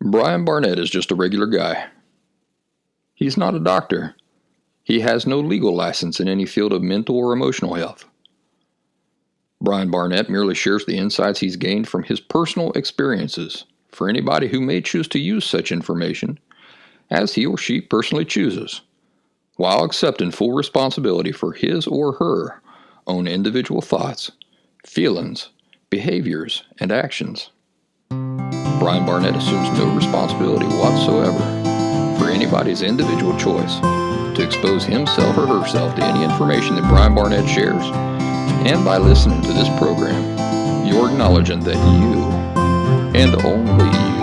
Brian Barnett is just a regular guy. He's not a doctor. He has no legal license in any field of mental or emotional health. Brian Barnett merely shares the insights he's gained from his personal experiences for anybody who may choose to use such information as he or she personally chooses, while accepting full responsibility for his or her own individual thoughts, feelings, behaviors, and actions. Brian Barnett assumes no responsibility whatsoever for anybody's individual choice to expose himself or herself to any information that Brian Barnett shares. And by listening to this program, you're acknowledging that you, and only you,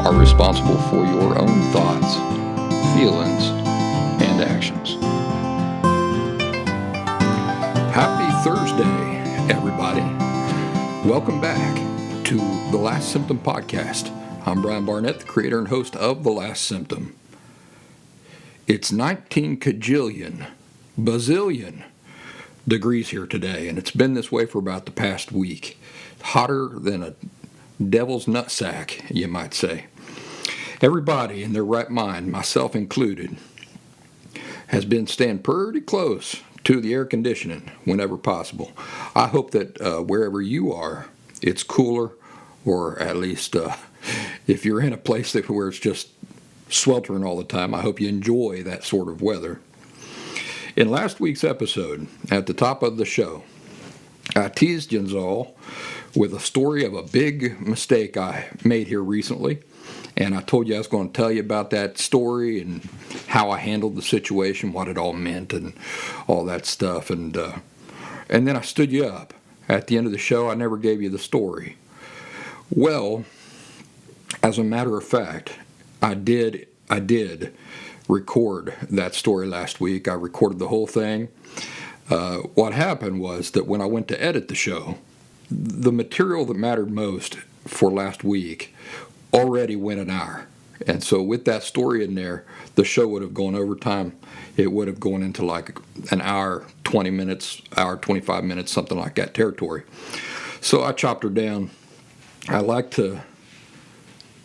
are responsible for your own thoughts, feelings, and actions. Happy Thursday, everybody. Welcome back to The Last Symptom Podcast. I'm Brian Barnett, the creator and host of The Last Symptom. It's 19 bazillion degrees here today, and it's been this way for about the past week. Hotter than a devil's nutsack, you might say. Everybody in their right mind, myself included, has been staying pretty close to the air conditioning whenever possible. I hope that wherever you are, it's cooler, or at least if you're in a place where it's just sweltering all the time, I hope you enjoy that sort of weather. In last week's episode, at the top of the show, I teased you all with a story of a big mistake I made here recently, and I told you I was going to tell you about that story and how I handled the situation, what it all meant, and all that stuff. And then I stood you up. At the end of the show, I never gave you the story. Well, as a matter of fact, I did record that story last week. I recorded the whole thing. What happened was that when I went to edit the show, the material that mattered most for last week already went an hour. And so with that story in there, the show would have gone over time. It would have gone into like an hour, 20 minutes, hour, 25 minutes, something like that territory. So I chopped her down. I like to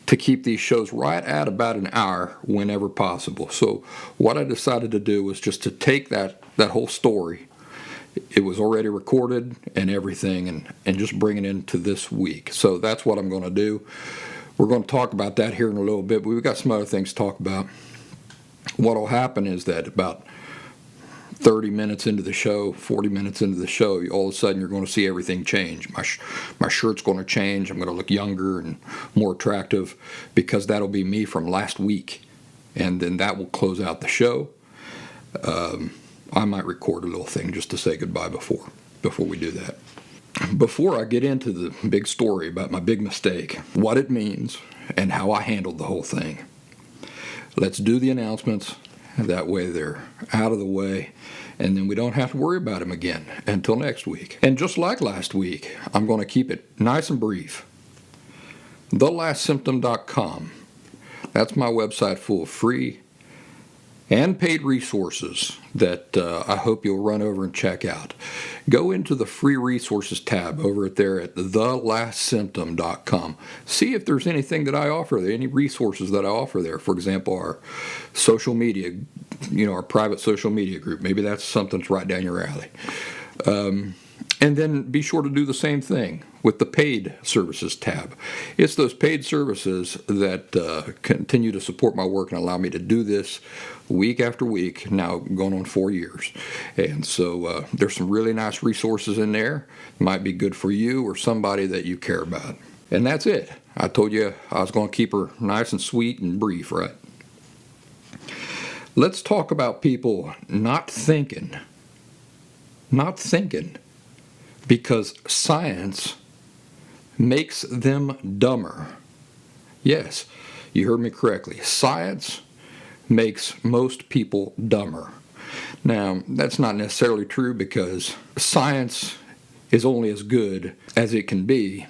keep these shows right at about an hour whenever possible. So what I decided to do was just to take that whole story. It was already recorded and everything, and just bring it into this week. So that's what I'm going to do. We're going to talk about that here in a little bit, but we've got some other things to talk about. What will happen is that about 30 minutes into the show, 40 minutes into the show, all of a sudden you're going to see everything change. My shirt's going to change. I'm going to look younger and more attractive because that'll be me from last week. And then that will close out the show. I might record a little thing just to say goodbye before we do that. Before I get into the big story about my big mistake, what it means, and how I handled the whole thing, let's do the announcements. That way they're out of the way, and then we don't have to worry about them again until next week. And just like last week, I'm going to keep it nice and brief. TheLastSymptom.com. That's my website full of free and paid resources that I hope you'll run over and check out. Go into the free resources tab over there at TheLastSymptom.com. See if there's anything that I offer there, any resources that I offer there. For example, our social media, our private social media group. Maybe that's something that's right down your alley. And then be sure to do the same thing with the paid services tab. It's those paid services that continue to support my work and allow me to do this week after week, now going on 4 years. And so there's some really nice resources in there. Might be good for you or somebody that you care about. And that's it. I told you I was going to keep her nice and sweet and brief, right? Let's talk about people not thinking. Because science makes them dumber. Yes, you heard me correctly. Science makes most people dumber. Now, that's not necessarily true because science is only as good as it can be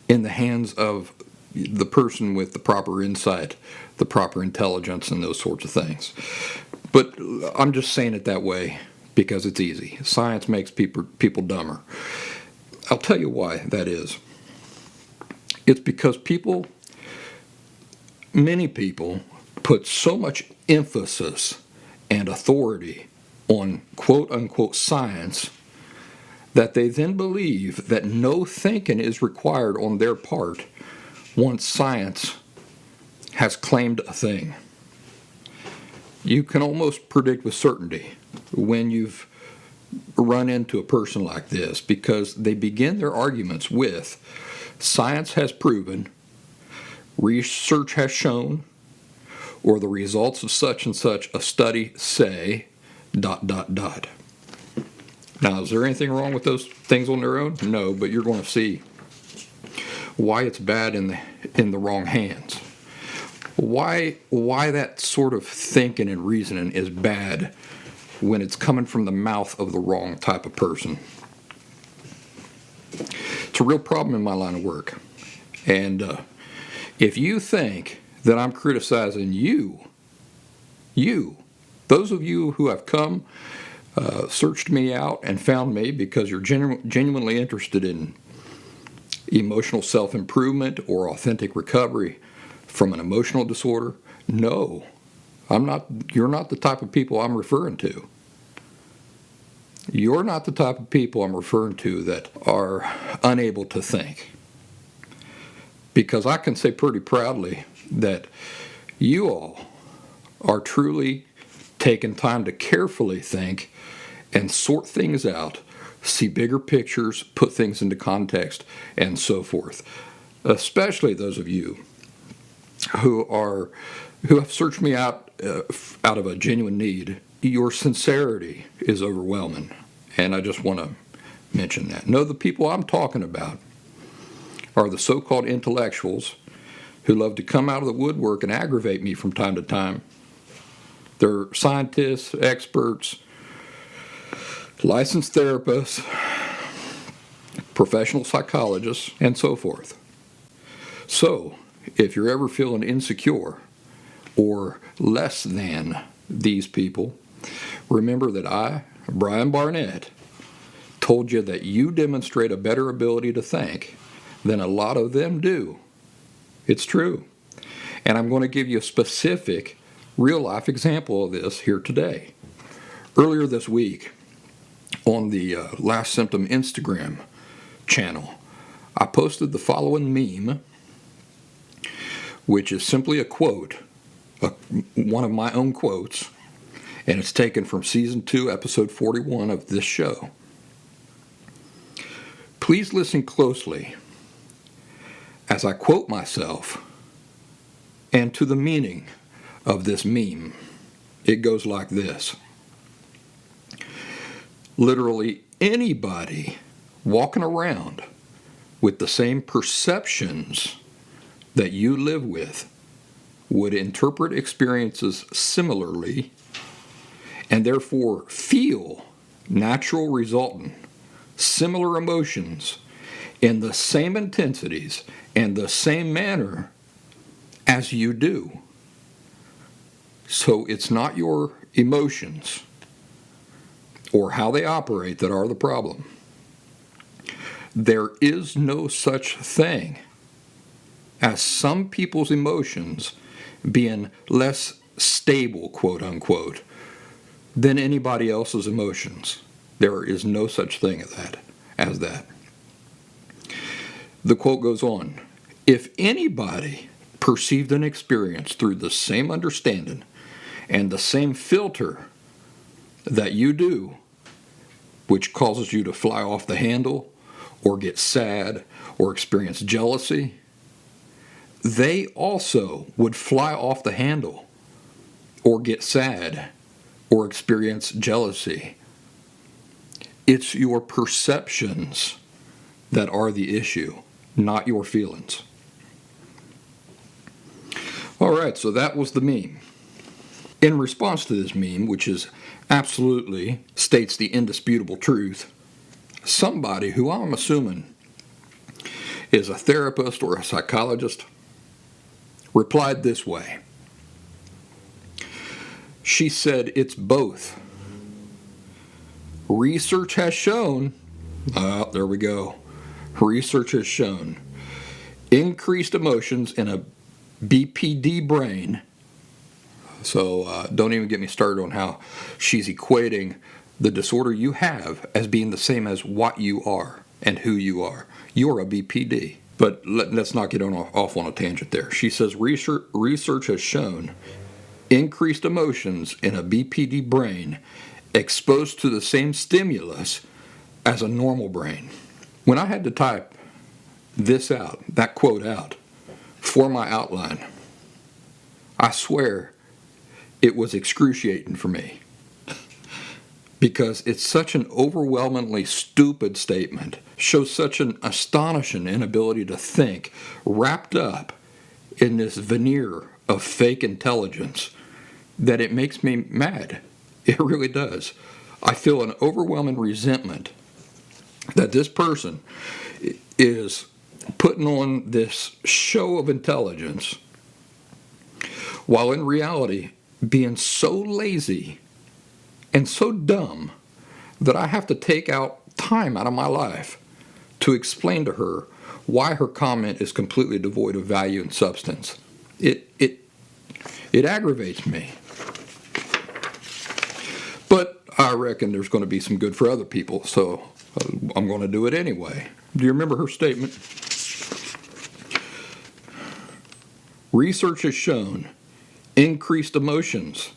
in the hands of the person with the proper insight, the proper intelligence, and those sorts of things. But I'm just saying it that way because it's easy. Science makes people dumber. I'll tell you why that is. It's because people many people put so much emphasis and authority on quote-unquote science that they then believe that no thinking is required on their part once science has claimed a thing. You can almost predict with certainty when you've run into a person like this, because they begin their arguments with science has proven, research has shown, or the results of such and such a study say, ... Now, is there anything wrong with those things on their own? No, but you're going to see why it's bad in the wrong hands. Why that sort of thinking and reasoning is bad when it's coming from the mouth of the wrong type of person. It's a real problem in my line of work. And if you think that I'm criticizing you, those of you who have come, searched me out and found me because you're genuinely interested in emotional self-improvement or authentic recovery from an emotional disorder, no, I'm not. You're not the type of people I'm referring to. You're not the type of people I'm referring to that are unable to think. Because I can say pretty proudly that you all are truly taking time to carefully think and sort things out, see bigger pictures, put things into context, and so forth. Especially those of you who have searched me out out of a genuine need. Your sincerity is overwhelming, and I just want to mention that. No, the people I'm talking about are the so-called intellectuals who love to come out of the woodwork and aggravate me from time to time. They're scientists, experts, licensed therapists, professional psychologists, and so forth. So, if you're ever feeling insecure or less than these people, remember that I, Brian Barnett, told you that you demonstrate a better ability to think than a lot of them do. It's true. And I'm going to give you a specific real-life example of this here today. Earlier this week, on the Last Symptom Instagram channel, I posted the following meme, which is simply a quote, one of my own quotes, and it's taken from Season 2, Episode 41 of this show. Please listen closely as I quote myself and to the meaning of this meme. It goes like this. Literally anybody walking around with the same perceptions that you live with would interpret experiences similarly and therefore feel natural resultant, similar emotions in the same intensities and the same manner as you do. So it's not your emotions or how they operate that are the problem. There is no such thing as some people's emotions being less stable, quote unquote, than anybody else's emotions. There is no such thing as that. The quote goes on, if anybody perceived an experience through the same understanding and the same filter that you do, which causes you to fly off the handle or get sad or experience jealousy, they also would fly off the handle or get sad or experience jealousy. It's your perceptions that are the issue, not your feelings. All right, so that was the meme. In response to this meme, which is absolutely states the indisputable truth, somebody who I'm assuming is a therapist or a psychologist replied this way. She said, it's both. Research has shown, there we go. Research has shown increased emotions in a BPD brain. So don't even get me started on how she's equating the disorder you have as being the same as what you are and who you are. You're a BPD. But let's not get off on a tangent there. She says research has shown increased emotions in a BPD brain exposed to the same stimulus as a normal brain. When I had to type this out, that quote out, for my outline, I swear it was excruciating for me, because it's such an overwhelmingly stupid statement, shows such an astonishing inability to think, wrapped up in this veneer of fake intelligence, that it makes me mad. It really does. I feel an overwhelming resentment that this person is putting on this show of intelligence while in reality being so lazy and so dumb that I have to take out time out of my life to explain to her why her comment is completely devoid of value and substance. It aggravates me. But I reckon there's going to be some good for other people, so I'm going to do it anyway. Do you remember her statement? Research has shown increased emotions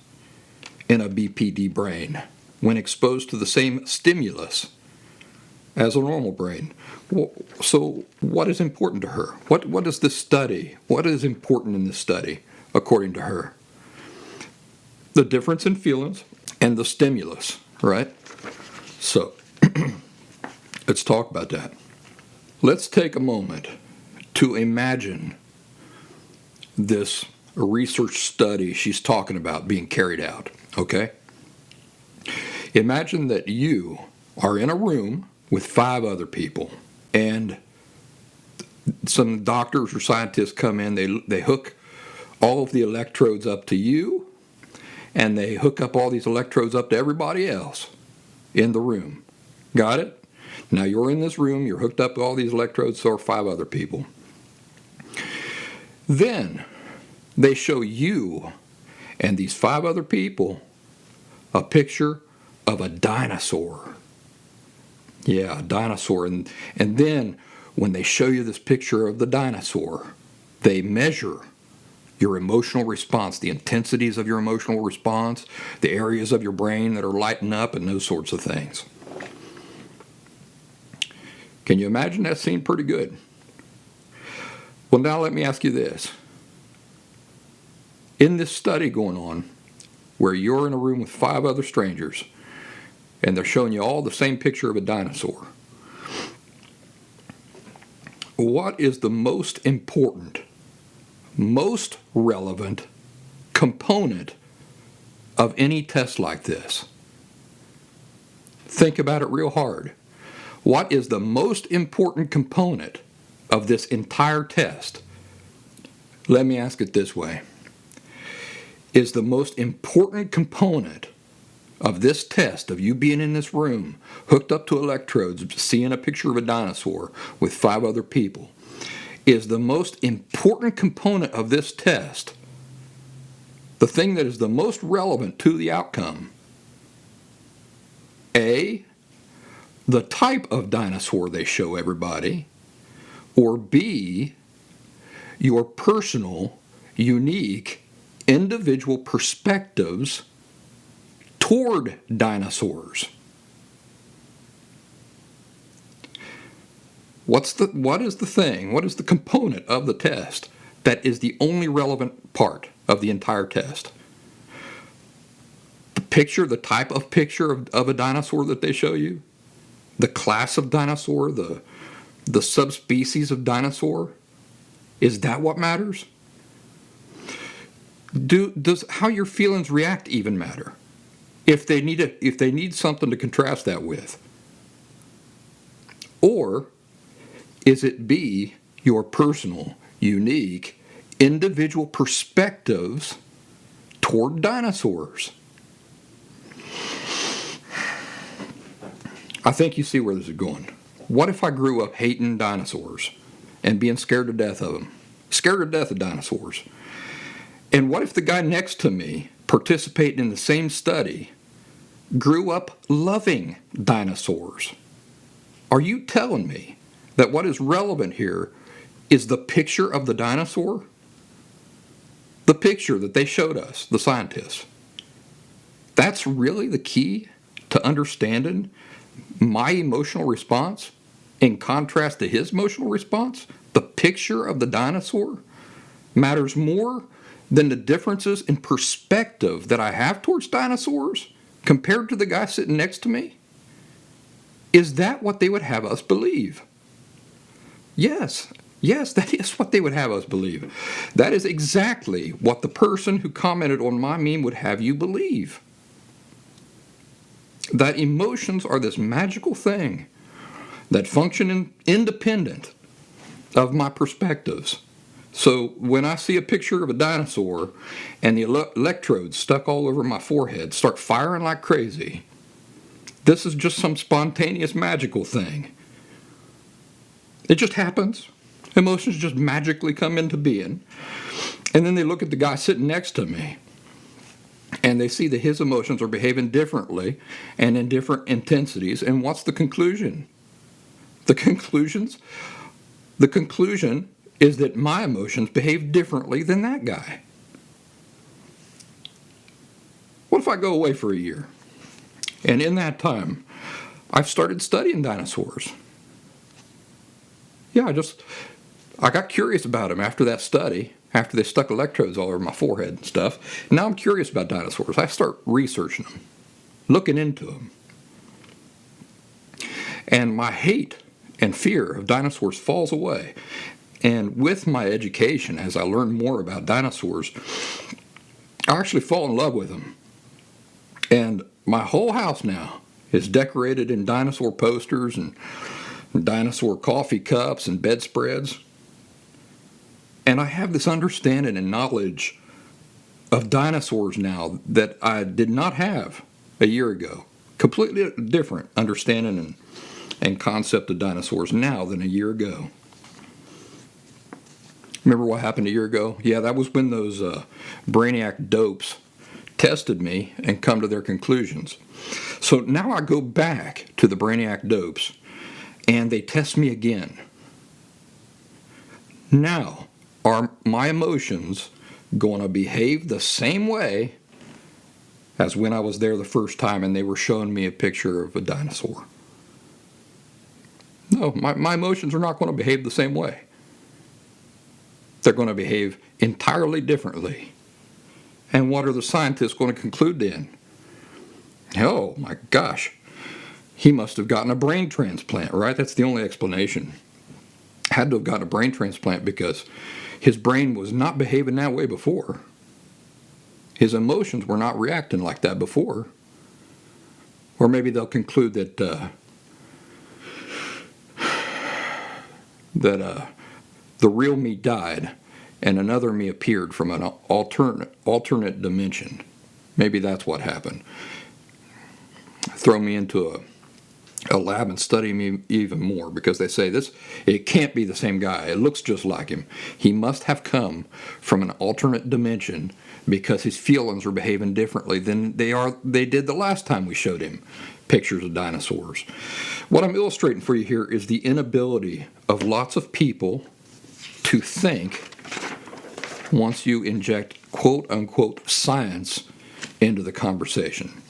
in a BPD brain when exposed to the same stimulus as a normal brain. So what is important to her? What is this study? What is important in this study, according to her? The difference in feelings and the stimulus, right? So let's talk about that. Let's take a moment to imagine this research study she's talking about being carried out, okay? Imagine that you are in a room with 5 other people, and some doctors or scientists come in, they hook all of the electrodes up to you, and they hook up all these electrodes up to everybody else in the room. Got it? Now you're in this room, you're hooked up to all these electrodes, so are 5 other people. Then they show you and these 5 other people a picture of a dinosaur. Yeah, a dinosaur. And then when they show you this picture of the dinosaur, they measure your emotional response, the intensities of your emotional response, the areas of your brain that are lighting up, and those sorts of things. Can you imagine that scene? Pretty good. Well, now let me ask you this. In this study going on, where you're in a room with 5 other strangers, and they're showing you all the same picture of a dinosaur, what is the most important, most relevant component of any test like this? Think about it real hard. What is the most important component of this entire test? Let me ask it this way. Is the most important component of this test, of you being in this room, hooked up to electrodes, seeing a picture of a dinosaur with 5 other people, is the most important component of this test, the thing that is the most relevant to the outcome, A, the type of dinosaur they show everybody, or B, your personal, unique, individual perspectives toward dinosaurs? What is the component of the test that is the only relevant part of the entire test? The picture, the type of picture of a dinosaur that they show you? The class of dinosaur, the subspecies of dinosaur? Is that what matters? Does how your feelings react even matter? If they need something to contrast that with? Or is it B, your personal, unique, individual perspectives toward dinosaurs? I think you see where this is going. What if I grew up hating dinosaurs and being scared to death of them? scared to death of dinosaurs. And what if the guy next to me, participating in the same study, grew up loving dinosaurs? Are you telling me that what is relevant here is the picture of the dinosaur? The picture that they showed us, the scientists. That's really the key to understanding my emotional response in contrast to his emotional response? The picture of the dinosaur matters more than the differences in perspective that I have towards dinosaurs compared to the guy sitting next to me? Is that what they would have us believe? Yes, that is what they would have us believe. That is exactly what the person who commented on my meme would have you believe. That emotions are this magical thing that function independent of my perspectives. So when I see a picture of a dinosaur and the electrodes stuck all over my forehead start firing like crazy, this is just some spontaneous magical thing. It just happens. Emotions just magically come into being. And then they look at the guy sitting next to me and they see that his emotions are behaving differently and in different intensities. And what's the conclusion? The conclusion is that my emotions behave differently than that guy. What if I go away for a year? And in that time, I've started studying dinosaurs. Yeah, I got curious about them after that study, after they stuck electrodes all over my forehead and stuff. Now I'm curious about dinosaurs. I start researching them, looking into them. And my hate and fear of dinosaurs falls away. And with my education, as I learn more about dinosaurs, I actually fall in love with them. And my whole house now is decorated in dinosaur posters and dinosaur coffee cups and bedspreads. And I have this understanding and knowledge of dinosaurs now that I did not have a year ago. Completely different understanding and concept of dinosaurs now than a year ago. Remember what happened a year ago? Yeah, that was when those brainiac dopes tested me and come to their conclusions. So now I go back to the brainiac dopes and they test me again. Now, are my emotions going to behave the same way as when I was there the first time and they were showing me a picture of a dinosaur? No, my emotions are not going to behave the same way. They're going to behave entirely differently. And what are the scientists going to conclude then? Oh my gosh, he must have gotten a brain transplant, right? That's the only explanation. Had to have gotten a brain transplant because his brain was not behaving that way before. His emotions were not reacting like that before. Or maybe they'll conclude that the real me died and another me appeared from an alternate dimension. Maybe that's what happened. Throw me into a lab and study me even more because they say it can't be the same guy. It looks just like him. He must have come from an alternate dimension because his feelings are behaving differently than they did the last time we showed him pictures of dinosaurs. What I'm illustrating for you here is the inability of lots of people to think once you inject quote-unquote science into the conversation.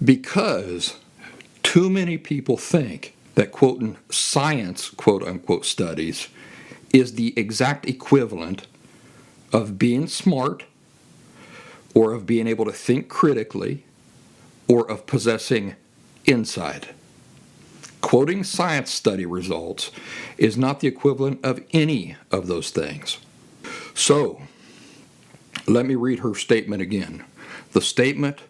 Because too many people think that quoting science, quote-unquote studies, is the exact equivalent of being smart or of being able to think critically or of possessing insight. Quoting science study results is not the equivalent of any of those things. So, let me read her statement again. The statement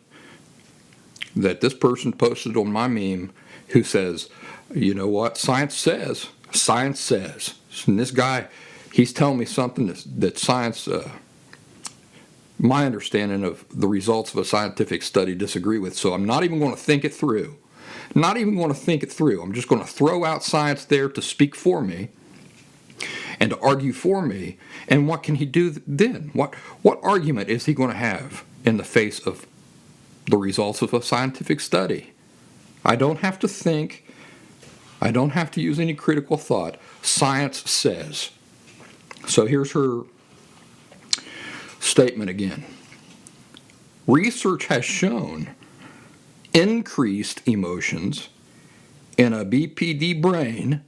that this person posted on my meme who says, you know what, science says. And this guy, he's telling me something that science, my understanding of the results of a scientific study disagree with, so I'm not even going to think it through. I'm just going to throw out science there to speak for me. and to argue for me. And what can he do then? What argument is he going to have in the face of the results of a scientific study? I don't have to think. I don't have to use any critical thought. Science says. So here's her statement again. Research has shown increased emotions in a BPD brain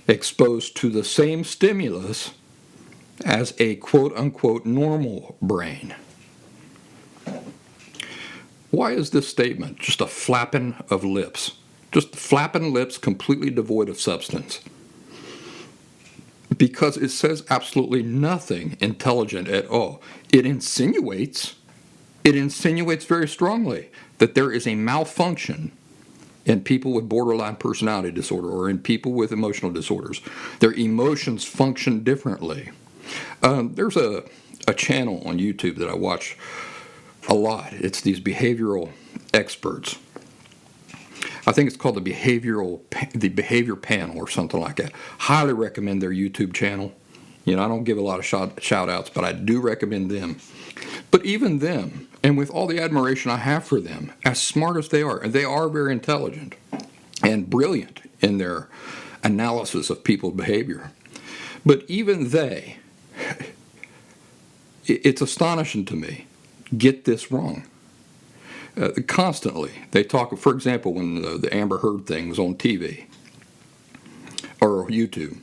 exposed to the same stimulus as a quote-unquote normal brain. Why is this statement just a flapping of lips? Just flapping lips completely devoid of substance. Because it says absolutely nothing intelligent at all. It insinuates very strongly that there is a malfunction in people with borderline personality disorder or in people with emotional disorders. Their emotions function differently. There's a channel on YouTube that I watch a lot. It's these behavioral experts. I think it's called the Behavior Panel or something like that. Highly recommend their YouTube channel. I don't give a lot of shout outs, but I do recommend them. But even them, and with all the admiration I have for them, as smart as they are, and they are very intelligent and brilliant in their analysis of people's behavior. But even they, it's astonishing to me, get this wrong. Constantly. They talk, for example, when the Amber Heard thing was on TV or YouTube,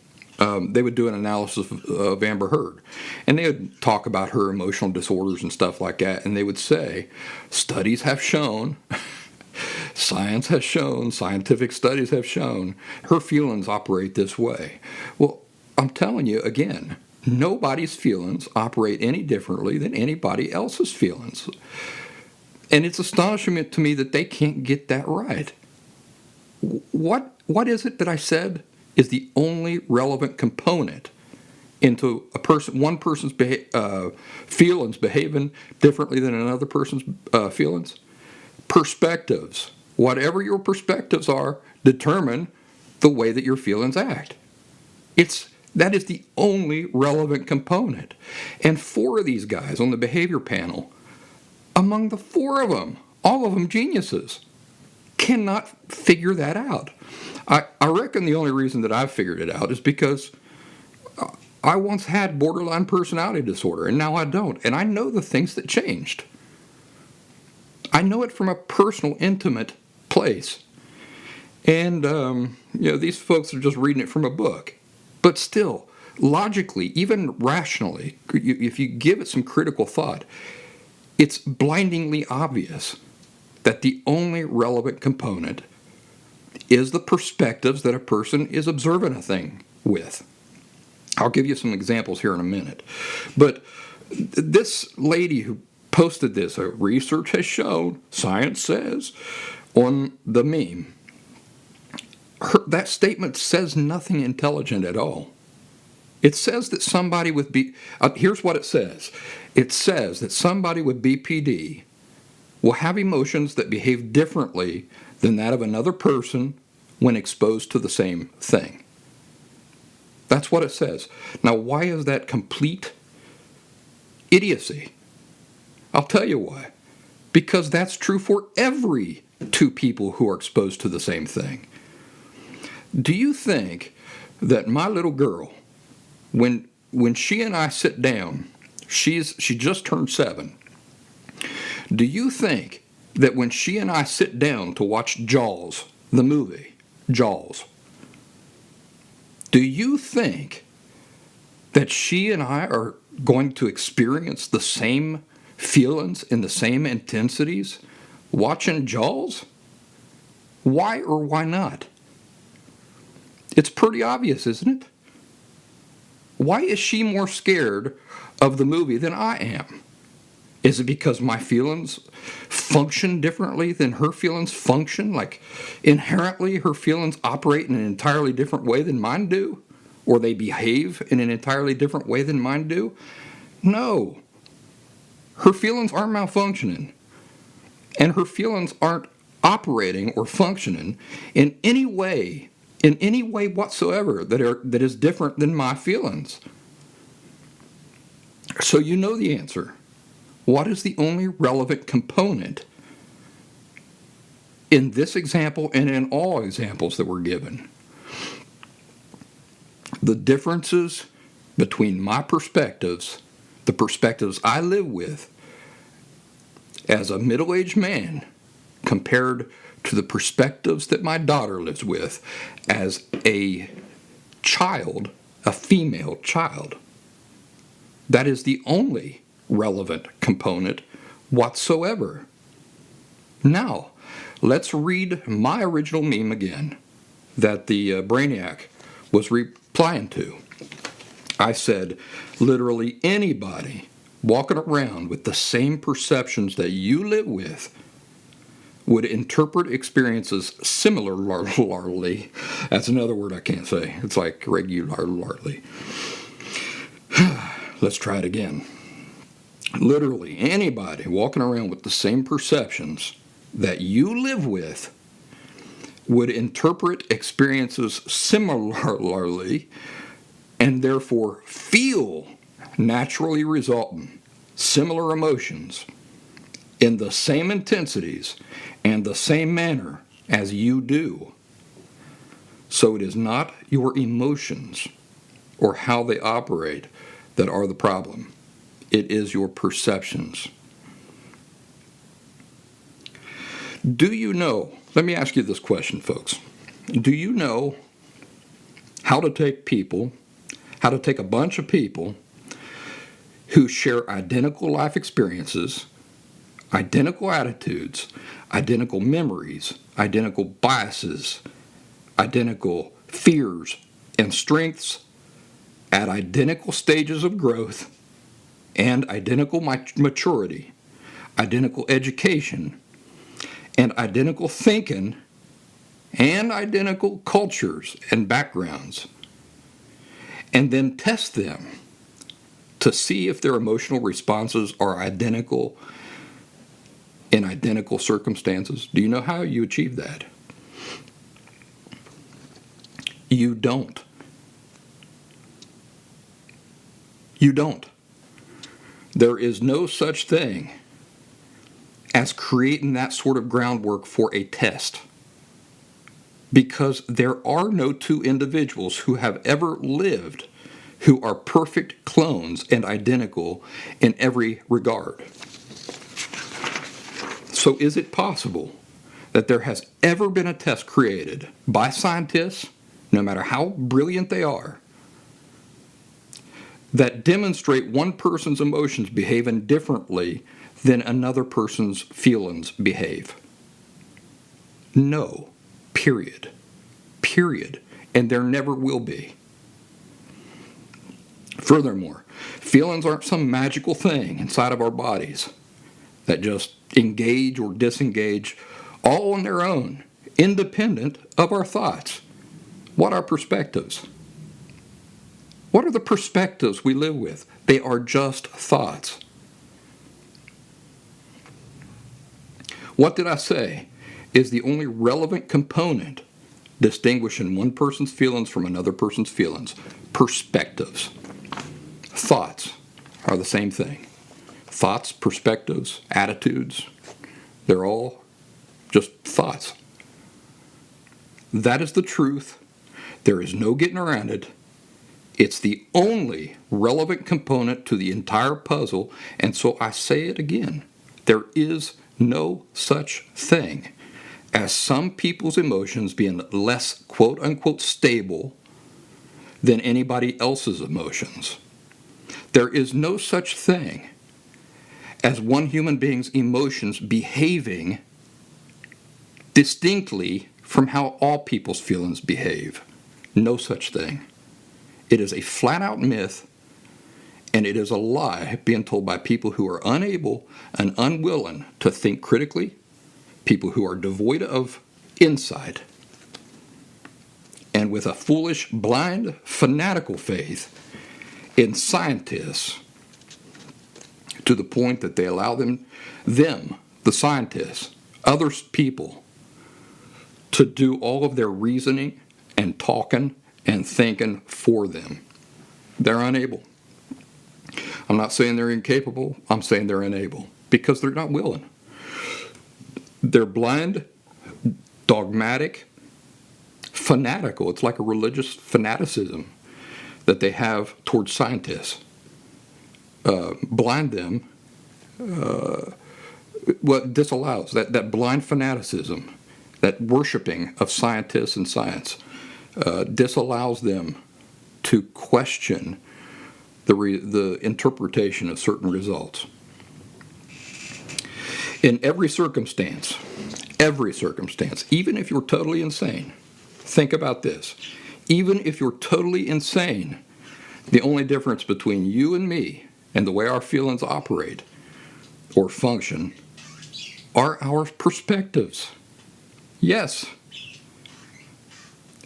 they would do an analysis of Amber Heard. And they would talk about her emotional disorders and stuff like that. And they would say, studies have shown, science has shown, scientific studies have shown, her feelings operate this way. Well, I'm telling you again, nobody's feelings operate any differently than anybody else's feelings. And it's astonishing to me that they can't get that right. What is it that I said is the only relevant component into one person's feelings behaving differently than another person's feelings? Perspectives. Whatever your perspectives are, determine the way that your feelings act. That is the only relevant component. And 4 of these guys on the behavior panel, among the 4 of them, all of them geniuses, cannot figure that out. I reckon the only reason that I've figured it out is because I once had borderline personality disorder, and now I don't. And I know the things that changed. I know it from a personal, intimate place. And, these folks are just reading it from a book. But still, logically, even rationally, if you give it some critical thought, it's blindingly obvious that the only relevant component is the perspectives that a person is observing a thing with. I'll give you some examples here in a minute. But this lady who posted this, research has shown, science says, on the meme, that statement says nothing intelligent at all. It says that somebody with here's what it says. It says that somebody with BPD will have emotions that behave differently than that of another person when exposed to the same thing. That's what it says. Now, why is that complete idiocy? I'll tell you why. Because that's true for every 2 people who are exposed to the same thing. Do you think that my little girl, when she and I sit down, she just turned 7. Do you think that when she and I sit down to watch Jaws, the movie, Jaws, do you think that she and I are going to experience the same feelings and the same intensities watching Jaws? Why or why not? It's pretty obvious, isn't it? Why is she more scared of the movie than I am? Is it because my feelings function differently than her feelings function? Like, inherently, her feelings operate in an entirely different way than mine do? Or they behave in an entirely different way than mine do? No. Her feelings aren't malfunctioning. And her feelings aren't operating or functioning in any way in any way whatsoever that is different than my feelings. So you know the answer. What is the only relevant component in this example and in all examples that were given? The differences between my perspectives, the perspectives I live with as a middle-aged man, compared to the perspectives that my daughter lives with as a child, a female child. That is the only relevant component whatsoever. Now, let's read my original meme again that the Brainiac was replying to. I said, literally anybody walking around with the same perceptions that you live with would interpret experiences similarly. That's another word I can't say. It's like regularly. Let's try it again. Literally anybody walking around with the same perceptions that you live with would interpret experiences similarly and therefore feel naturally resultant similar emotions in the same intensities and the same manner as you do. So it is not your emotions or how they operate that are the problem. It is your perceptions. Do you know, let me ask you this question, folks. Do you know how to take a bunch of people who share identical life experiences, identical attitudes, identical memories, identical biases, identical fears and strengths at identical stages of growth and identical maturity, identical education, and identical thinking, and identical cultures and backgrounds, and then test them to see if their emotional responses are identical in identical circumstances? Do you know how you achieve that? You don't. You don't. There is no such thing as creating that sort of groundwork for a test, because there are no two individuals who have ever lived who are perfect clones and identical in every regard. So is it possible that there has ever been a test created by scientists, no matter how brilliant they are, that demonstrate one person's emotions behaving differently than another person's feelings behave? No. Period. Period. And there never will be. Furthermore, feelings aren't some magical thing inside of our bodies that just engage or disengage all on their own, independent of our thoughts. What are perspectives? What are the perspectives we live with? They are just thoughts. What did I say is the only relevant component distinguishing one person's feelings from another person's feelings? Perspectives. Thoughts are the same thing. Thoughts, perspectives, attitudes, they're all just thoughts. That is the truth. There is no getting around it. It's the only relevant component to the entire puzzle, and so I say it again. There is no such thing as some people's emotions being less quote-unquote stable than anybody else's emotions. There is no such thing as one human being's emotions behaving distinctly from how all people's feelings behave. No such thing. It is a flat-out myth, and it is a lie being told by people who are unable and unwilling to think critically, people who are devoid of insight, and with a foolish, blind, fanatical faith in scientists to the point that they allow them, the scientists, other people, to do all of their reasoning and talking and thinking for them. They're unable. I'm not saying they're incapable. I'm saying they're unable because they're not willing. They're blind, dogmatic, fanatical. It's like a religious fanaticism that they have towards scientists. Blind them, what disallows, that blind fanaticism, that worshiping of scientists and science, disallows them to question the interpretation of certain results. In every circumstance, even if you're totally insane, think about this. Even if you're totally insane, the only difference between you and me and the way our feelings operate or function are our perspectives. Yes.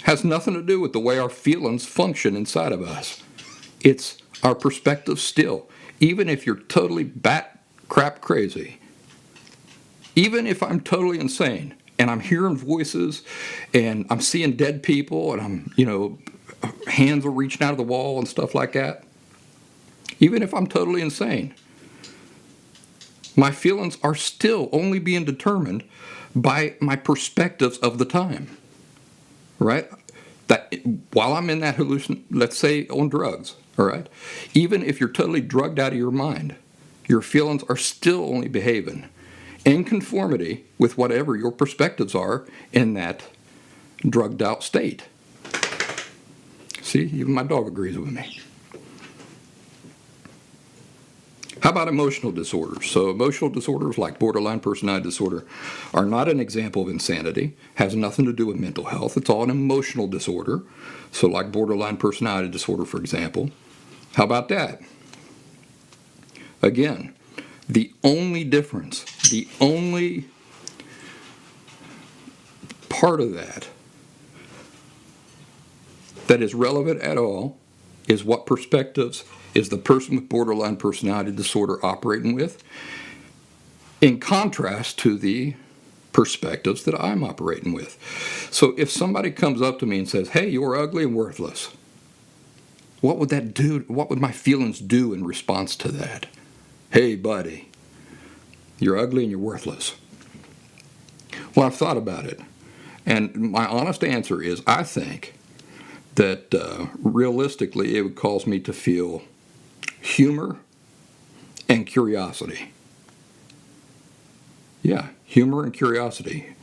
Has nothing to do with the way our feelings function inside of us. It's our perspective still. Even if you're totally bat crap crazy, even if I'm totally insane and I'm hearing voices and I'm seeing dead people and I'm, hands are reaching out of the wall and stuff like that, even if I'm totally insane, my feelings are still only being determined by my perspectives of the time, right? That while I'm in that hallucination, let's say on drugs, all right? Even if you're totally drugged out of your mind, your feelings are still only behaving in conformity with whatever your perspectives are in that drugged out state. See, even my dog agrees with me. How about emotional disorders? So emotional disorders like borderline personality disorder are not an example of insanity, has nothing to do with mental health. It's all an emotional disorder. So like borderline personality disorder, for example. How about that? Again, the only difference, the only part of that is relevant at all is what perspectives is the person with borderline personality disorder operating with, in contrast to the perspectives that I'm operating with. So if somebody comes up to me and says, hey, you're ugly and worthless, what would that do? What would my feelings do in response to that? Hey, buddy, you're ugly and you're worthless. Well, I've thought about it. And my honest answer is I think that realistically it would cause me to feel humor and curiosity. Yeah, humor and curiosity.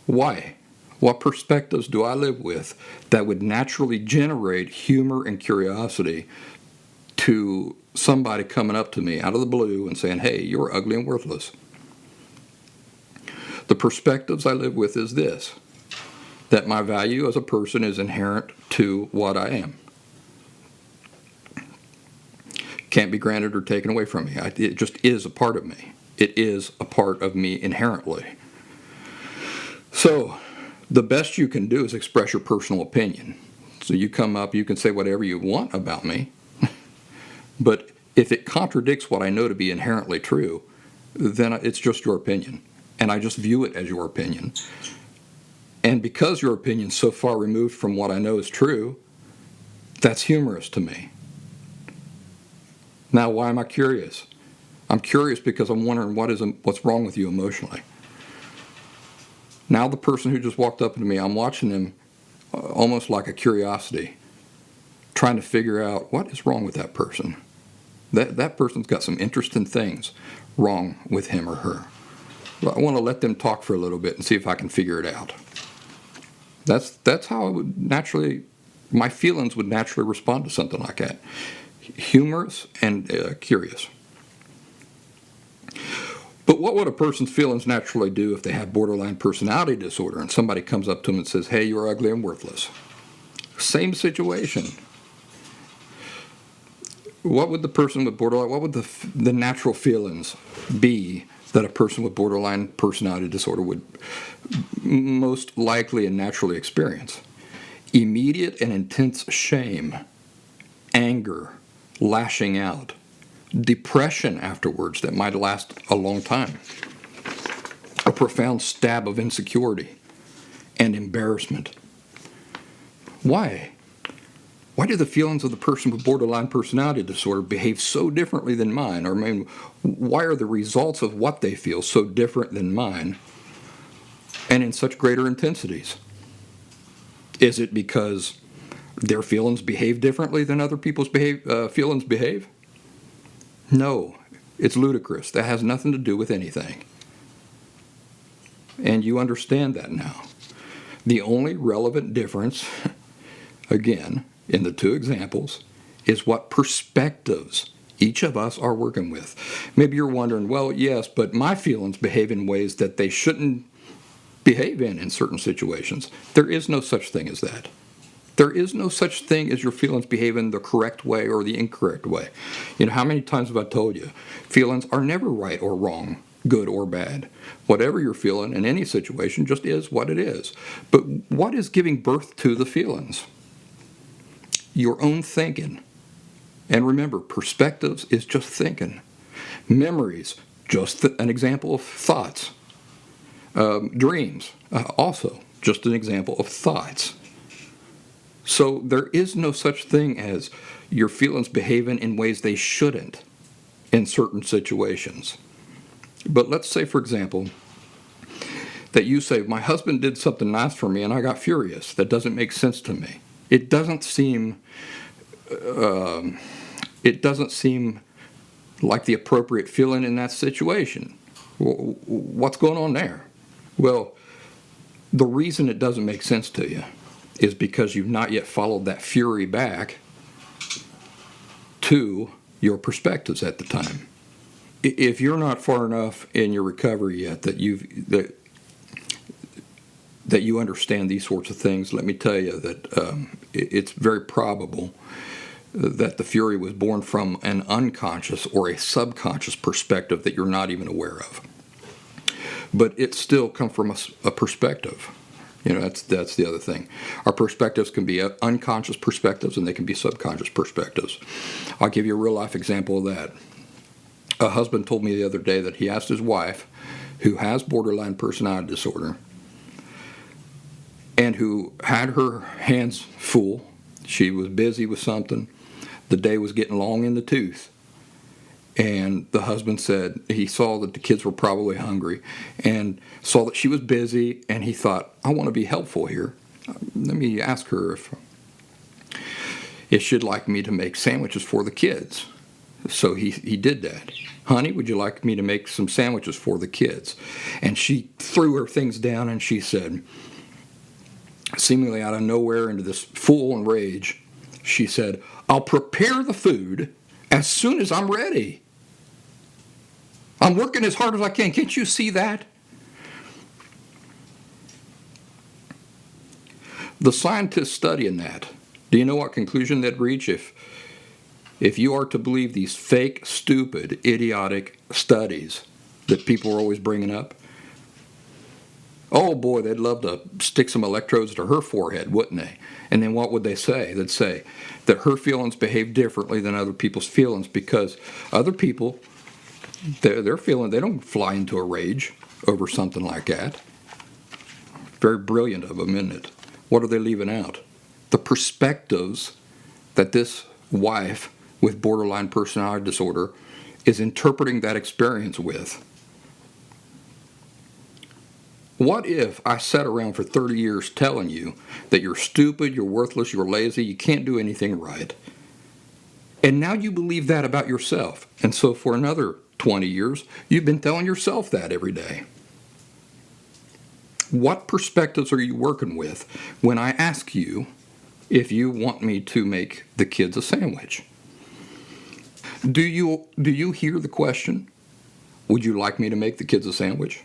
Why? What perspectives do I live with that would naturally generate humor and curiosity to somebody coming up to me out of the blue and saying, hey, you're ugly and worthless? The perspectives I live with is this, that my value as a person is inherent to what I am. Can't be granted or taken away from me. It just is a part of me. It is a part of me inherently. So the best you can do is express your personal opinion. So you come up, you can say whatever you want about me, but if it contradicts what I know to be inherently true, then it's just your opinion. And I just view it as your opinion. And because your opinion's so far removed from what I know is true, that's humorous to me. Now, why am I curious? I'm curious because I'm wondering what's wrong with you emotionally. Now the person who just walked up to me, I'm watching them almost like a curiosity, trying to figure out what is wrong with that person. That person's got some interesting things wrong with him or her. I want to let them talk for a little bit and see if I can figure it out. That's how I would naturally, my feelings would naturally respond to something like that. Humorous and curious. But what would a person's feelings naturally do if they have borderline personality disorder and somebody comes up to them and says, hey, you're ugly and worthless? Same situation. What would the person with borderline, what would the natural feelings be that a person with borderline personality disorder would most likely and naturally experience? Immediate and intense shame, anger, lashing out, depression afterwards that might last a long time, a profound stab of insecurity and embarrassment. Why? Why do the feelings of the person with borderline personality disorder behave so differently than mine? Or I mean, why are the results of what they feel so different than mine and in such greater intensities? Is it because their feelings behave differently than other people's feelings behave? No, it's ludicrous. That has nothing to do with anything. And you understand that now. The only relevant difference, again, in the two examples, is what perspectives each of us are working with. Maybe you're wondering, well, yes, but my feelings behave in ways that they shouldn't behave in certain situations. There is no such thing as that. There is no such thing as your feelings behaving the correct way or the incorrect way. You know, how many times have I told you, feelings are never right or wrong, good or bad. Whatever you're feeling in any situation just is what it is. But what is giving birth to the feelings? Your own thinking. And remember, perspectives is just thinking. Memories, just an example of thoughts. Dreams, also just an example of thoughts. So there is no such thing as your feelings behaving in ways they shouldn't in certain situations. But let's say, for example, that you say, my husband did something nice for me and I got furious. That doesn't make sense to me. It doesn't seem like the appropriate feeling in that situation. What's going on there? Well, the reason it doesn't make sense to you is because you've not yet followed that fury back to your perspectives at the time. If you're not far enough in your recovery yet that you understand these sorts of things, let me tell you that it's very probable that the fury was born from an unconscious or a subconscious perspective that you're not even aware of. But it still comes from a perspective. You know, that's the other thing. Our perspectives can be unconscious perspectives and they can be subconscious perspectives. I'll give you a real life example of that. A husband told me the other day that he asked his wife, who has borderline personality disorder, and who had her hands full. She was busy with something. The day was getting long in the tooth. And the husband said he saw that the kids were probably hungry and saw that she was busy, and he thought, I want to be helpful here. Let me ask her if she'd like me to make sandwiches for the kids. So he did that. Honey, would you like me to make some sandwiches for the kids? And she threw her things down and she said, seemingly out of nowhere, into this full rage, she said, I'll prepare the food as soon as I'm ready. I'm working as hard as I can. Can't you see that? The scientists studying that, do you know what conclusion they'd reach if you are to believe these fake, stupid, idiotic studies that people are always bringing up? Oh boy, they'd love to stick some electrodes to her forehead, wouldn't they? And then what would they say? They'd say that her feelings behave differently than other people's feelings because other people, their feeling, they don't fly into a rage over something like that. Very brilliant of them, isn't it? What are they leaving out? The perspectives that this wife with borderline personality disorder is interpreting that experience with. What if I sat around for 30 years telling you that you're stupid, you're worthless, you're lazy, you can't do anything right? And now you believe that about yourself. And so for another 20 years, you've been telling yourself that every day. What perspectives are you working with when I ask you if you want me to make the kids a sandwich? Do you hear the question, would you like me to make the kids a sandwich?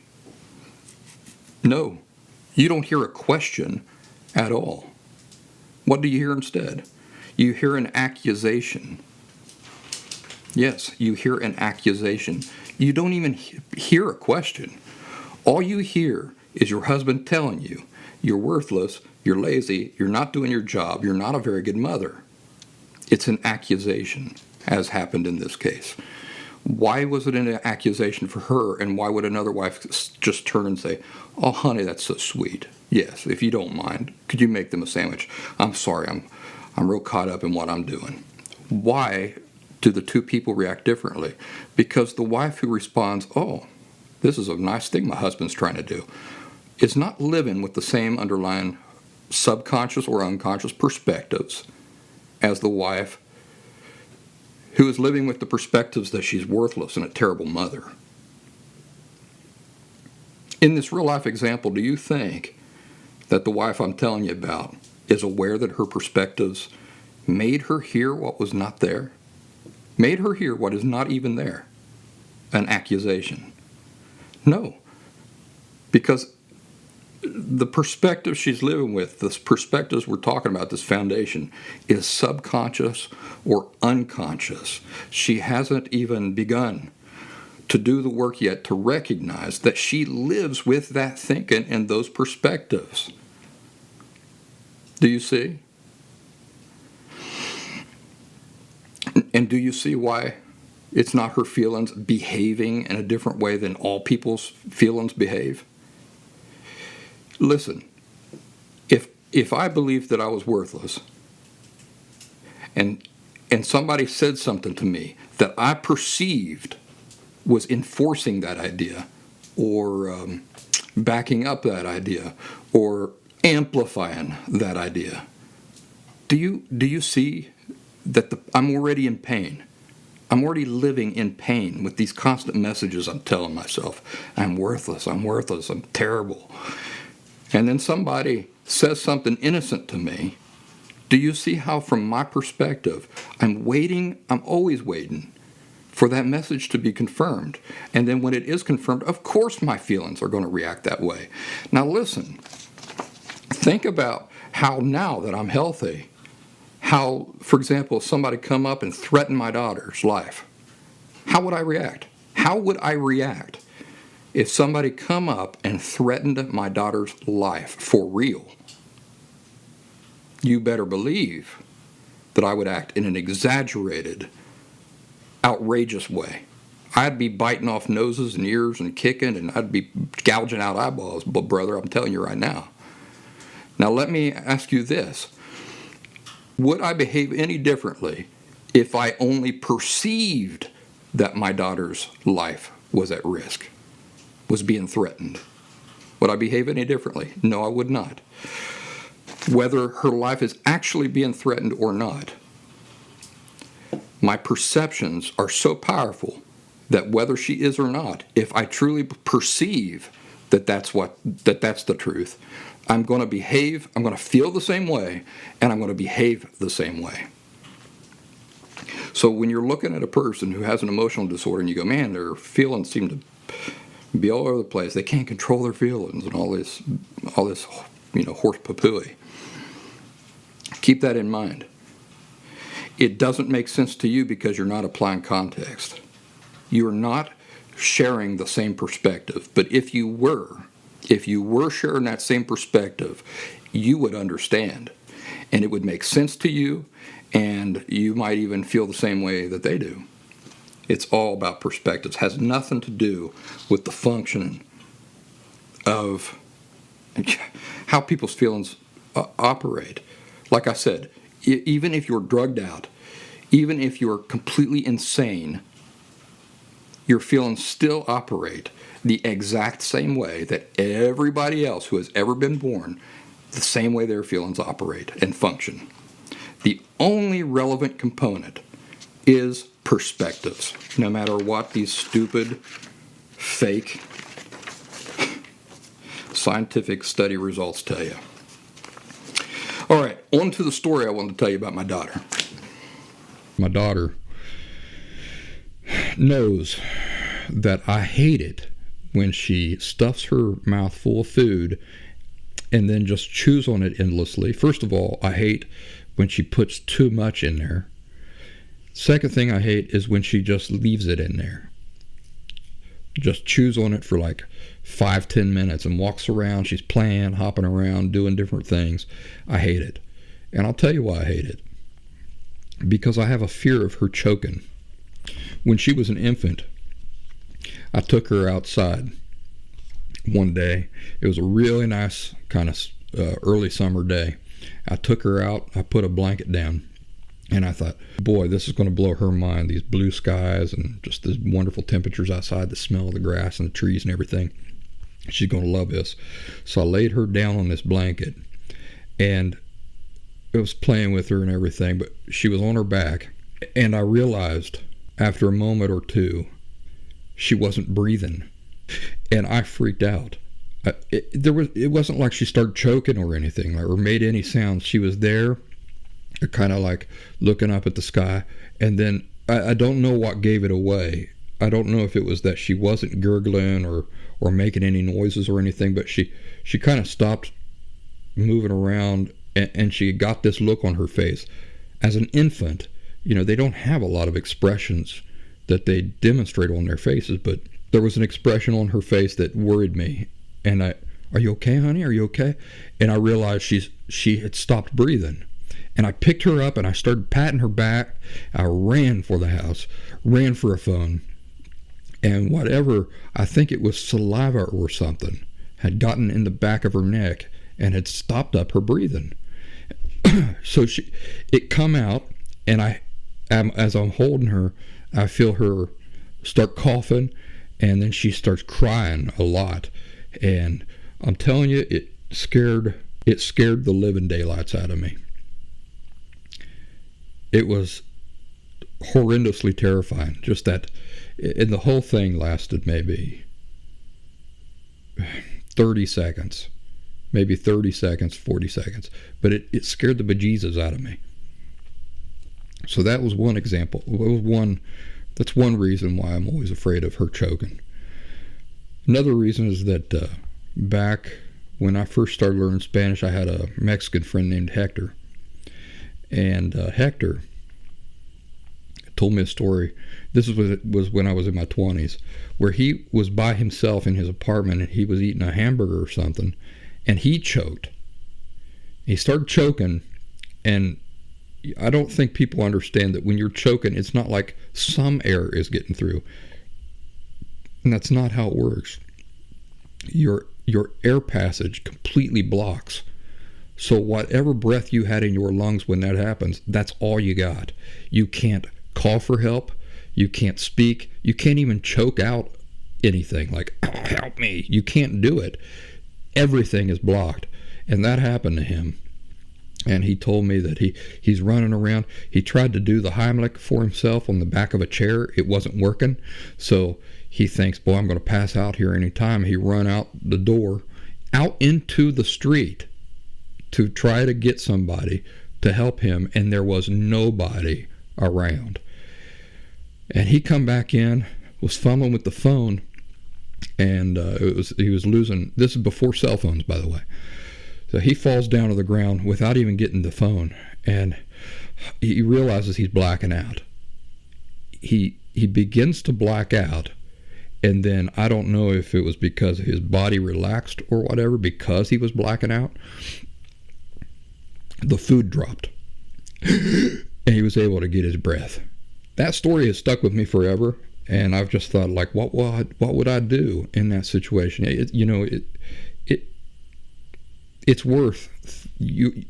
No, you don't hear a question at all. What do you hear instead? You hear an accusation. Yes, you hear an accusation. You don't even hear a question. All you hear is your husband telling you, you're worthless, you're lazy, you're not doing your job, you're not a very good mother. It's an accusation, as happened in this case. Why was it an accusation for her, and why would another wife just turn and say, "Oh, honey, that's so sweet. Yes, if you don't mind, could you make them a sandwich? I'm sorry, I'm real caught up in what I'm doing." Why do the two people react differently? Because the wife who responds, "Oh, this is a nice thing my husband's trying to do," is not living with the same underlying subconscious or unconscious perspectives as the wife who is living with the perspectives that she's worthless and a terrible mother. In this real life example, do you think that the wife I'm telling you about is aware that her perspectives made her hear what was not there? Made her hear what is not even there? An accusation. No. Because the perspective she's living with, the perspectives we're talking about, this foundation, is subconscious or unconscious. She hasn't even begun to do the work yet to recognize that she lives with that thinking and those perspectives. Do you see? And do you see why it's not her feelings behaving in a different way than all people's feelings behave? Listen, if I believed that I was worthless and somebody said something to me that I perceived was enforcing that idea or backing up that idea or amplifying that idea, do you see that I'm already in pain? I'm already living in pain with these constant messages I'm telling myself. I'm worthless, I'm terrible. And then somebody says something innocent to me. Do you see how, from my perspective, I'm always waiting for that message to be confirmed. And then when it is confirmed, of course my feelings are going to react that way. Now listen, think about how now that I'm healthy, how, for example, if somebody come up and threaten my daughter's life, how would I react? How would I react if somebody come up and threatened my daughter's life for real? You better believe that I would act in an exaggerated, outrageous way. I'd be biting off noses and ears and kicking, and I'd be gouging out eyeballs, but brother, I'm telling you right now. Now let me ask you this. Would I behave any differently if I only perceived that my daughter's life was at risk, was being threatened? Would I behave any differently? No, I would not. Whether her life is actually being threatened or not, my perceptions are so powerful that whether she is or not, if I truly perceive that that's the truth, I'm going to behave, I'm going to feel the same way, and I'm going to behave the same way. So when you're looking at a person who has an emotional disorder and you go, man, their feelings seem to be all over the place, they can't control their feelings and all this, horse papooey. Keep that in mind. It doesn't make sense to you because you're not applying context. You're not sharing the same perspective. But if you were sharing that same perspective, you would understand. And it would make sense to you, and you might even feel the same way that they do. It's all about perspectives. It has nothing to do with the functioning of how people's feelings operate. Like I said, even if you're drugged out, even if you're completely insane, your feelings still operate the exact same way that everybody else who has ever been born, the same way their feelings operate and function. The only relevant component is perspectives, no matter what these stupid, fake, scientific study results tell you. All right, on to the story I wanted to tell you about my daughter. My daughter knows that I hate it when she stuffs her mouth full of food and then just chews on it endlessly. First of all, I hate when she puts too much in there. Second thing I hate is when she just leaves it in there. Just chews on it for like 5-10 minutes and walks around. She's playing, hopping around, doing different things. I hate it. And I'll tell you why I hate it. Because I have a fear of her choking. When she was an infant, I took her outside one day. It was a really nice kind of early summer day. I took her out, I put a blanket down, and I thought, boy, this is going to blow her mind, these blue skies and just the wonderful temperatures outside, the smell of the grass and the trees and everything. She's going to love this. So I laid her down on this blanket, and I was playing with her and everything, but she was on her back, and I realized after a moment or two she wasn't breathing, and I freaked out. It wasn't like she started choking or anything, or made any sounds. She was there, kind of like looking up at the sky, and then I don't know what gave it away. I don't know if it was that she wasn't gurgling or making any noises or anything, but she kind of stopped moving around, and she got this look on her face. As an infant, they don't have a lot of expressions that they demonstrate on their faces, but there was an expression on her face that worried me. And are you okay, honey? Are you okay? And I realized she had stopped breathing. And I picked her up and I started patting her back. I ran for the house, ran for a phone. And whatever, I think it was saliva or something, had gotten in the back of her neck and had stopped up her breathing. So it come out, and as I'm holding her, I feel her start coughing, and then she starts crying a lot. And I'm telling you, it scared the living daylights out of me. It was horrendously terrifying. Just that, and the whole thing lasted maybe 30 seconds. Maybe 30 seconds, 40 seconds. But it scared the bejesus out of me. So that was one example. That's one reason why I'm always afraid of her choking. Another reason is that back when I first started learning Spanish, I had a Mexican friend named Hector. And Hector told me a story. This was when I was in my 20s, where he was by himself in his apartment, and he was eating a hamburger or something, and he choked. He started choking, and I don't think people understand that when you're choking, it's not like some air is getting through. And that's not how it works. Your air passage completely blocks. So whatever breath you had in your lungs when that happens, that's all you got. You can't call for help. You can't speak. You can't even choke out anything like, help me. You can't do it. Everything is blocked. And that happened to him. And he told me that he's running around. He tried to do the Heimlich for himself on the back of a chair. It wasn't working. So he thinks, boy, I'm going to pass out here any time. He run out the door, out into the street to try to get somebody to help him. And there was nobody around. And he come back in, was fumbling with the phone, and he was losing. This is before cell phones, by the way. So he falls down to the ground without even getting the phone, and he realizes he's blacking out. He begins to black out, and then I don't know if it was because his body relaxed or whatever, because he was blacking out, the food dropped, and he was able to get his breath. That story has stuck with me forever, and I've just thought, like, what would I do in that situation? It's worth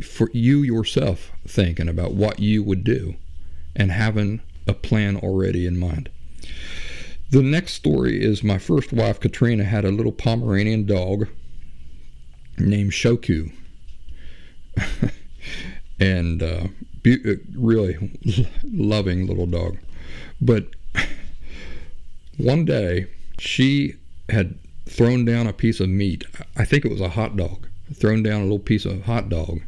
for you yourself thinking about what you would do and having a plan already in mind. The next story is my first wife, Katrina, had a little Pomeranian dog named Shoku. And really loving little dog. But one day she had thrown down a piece of meat. I think it was a hot dog. Thrown down a little piece of hot dog,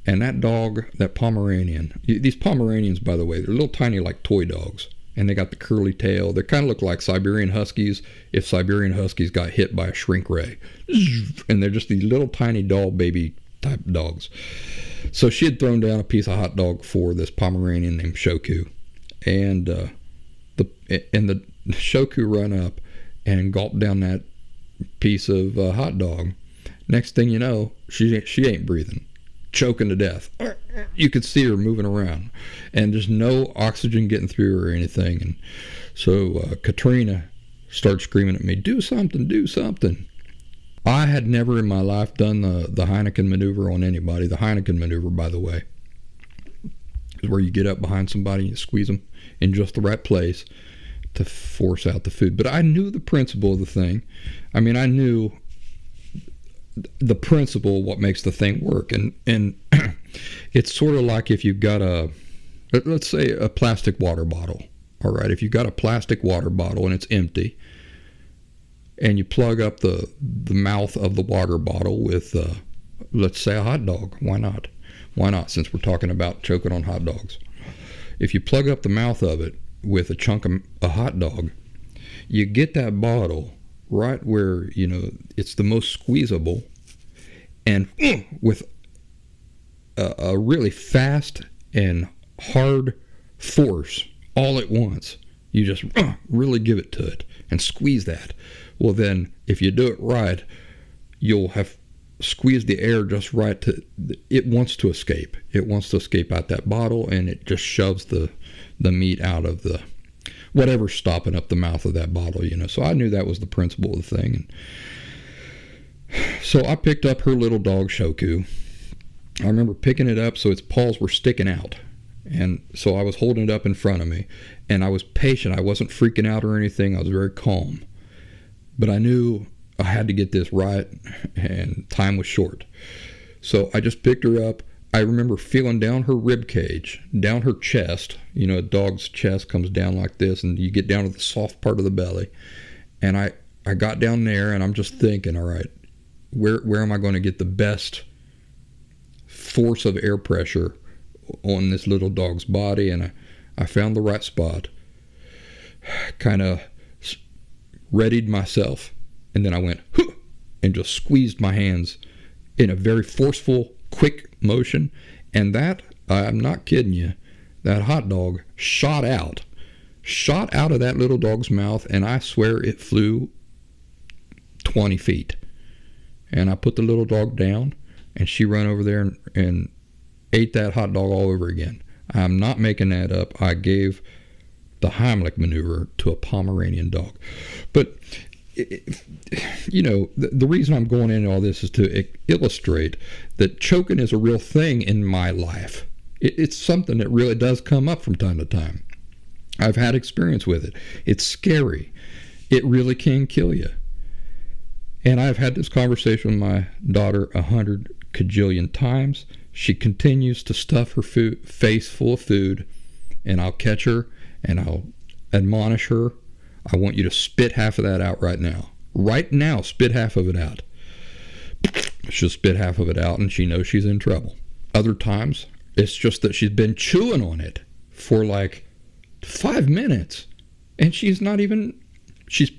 and that dog, that Pomeranian, these Pomeranians, by the way, they're little tiny like toy dogs, and they got the curly tail. They kind of look like Siberian Huskies if Siberian Huskies got hit by a shrink ray, and they're just these little tiny doll baby type dogs. So she had thrown down a piece of hot dog for this Pomeranian named Shoku, and the Shoku run up and gulped down that piece of hot dog. Next thing you know, she ain't breathing. choking to death. You could see her moving around, and there's no oxygen getting through or anything. And so Katrina started screaming at me, do something, do something. I had never in my life done the Heineken maneuver on anybody. The Heineken maneuver, by the way, is where you get up behind somebody and you squeeze them in just the right place to force out the food. But I knew the principle of the thing. I mean, I knew the principle, what makes the thing work. And it's sort of like if you've got let's say a plastic water bottle. All right, if you've got a plastic water bottle and it's empty, and you plug up the mouth of the water bottle with, let's say, a hot dog. Why not? Why not, since we're talking about choking on hot dogs? If you plug up the mouth of it with a chunk of a hot dog, you get that bottle right where, it's the most squeezable, and with a really fast and hard force all at once, you just really give it to it and squeeze that. Well, then, if you do it right, you'll have squeezed the air just right it wants to escape. It wants to escape out that bottle, and it just shoves the meat out of the whatever's stopping up the mouth of that bottle, So I knew that was the principle of the thing. And so I picked up her little dog, Shoku. I remember picking it up so its paws were sticking out. And so I was holding it up in front of me, and I was patient. I wasn't freaking out or anything. I was very calm. But I knew I had to get this right, and time was short. So I just picked her up. I remember feeling down her rib cage, down her chest. A dog's chest comes down like this, and you get down to the soft part of the belly. And I got down there, and I'm just thinking, all right, where am I going to get the best force of air pressure on this little dog's body? And I found the right spot, kind of readied myself, and then I went and just squeezed my hands in a very forceful, quick motion, and that, I'm not kidding you, that hot dog shot out of that little dog's mouth, and I swear it flew 20 feet. And I put the little dog down, and she ran over there and ate that hot dog all over again. I'm not making that up. I gave the Heimlich maneuver to a Pomeranian dog. But, the reason I'm going into all this is to illustrate that choking is a real thing in my life. It's something that really does come up from time to time. I've had experience with it. It's scary. It really can kill you. And I've had this conversation with my daughter 100 cajillion times. She continues to stuff her face full of food, and I'll catch her and I'll admonish her. I want you to spit half of that out right now. Right now, spit half of it out. She'll spit half of it out, and she knows she's in trouble. Other times, it's just that she's been chewing on it for like 5 minutes, and she's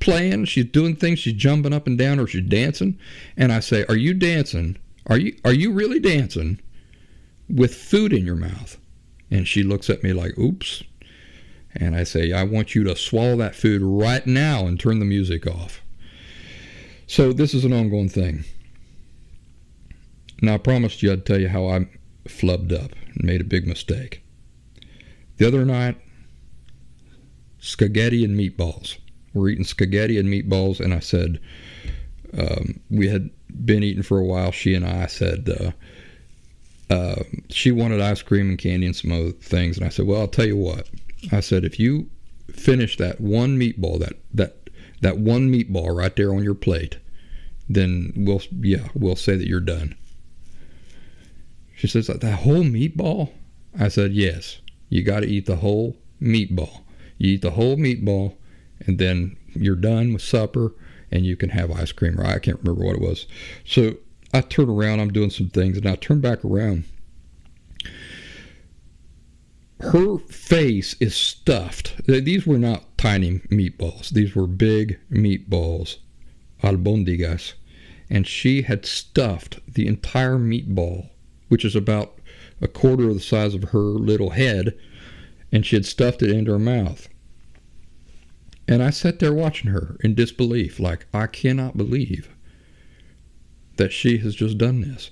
playing, she's doing things, she's jumping up and down, or she's dancing. And I say, are you dancing? Are you really dancing with food in your mouth? And she looks at me like, oops. And I say, I want you to swallow that food right now and turn the music off. So this is an ongoing thing. Now, I promised you I'd tell you how I flubbed up and made a big mistake. The other night, spaghetti and meatballs. We're eating spaghetti and meatballs, and I said, we had been eating for a while, she and I said, she wanted ice cream and candy and some other things, and I said, well, I'll tell you what. I said, if you finish that one meatball, that one meatball right there on your plate, then we'll say that you're done. She says, that whole meatball? I said, yes. You got to eat the whole meatball. You eat the whole meatball, and then you're done with supper, and you can have ice cream, or I can't remember what it was. So I turn around, I'm doing some things, and I turn back around. Her face is stuffed. These were not tiny meatballs. These were big meatballs, albondigas. And she had stuffed the entire meatball, which is about a quarter of the size of her little head, and she had stuffed it into her mouth. And I sat there watching her in disbelief, like, I cannot believe that she has just done this.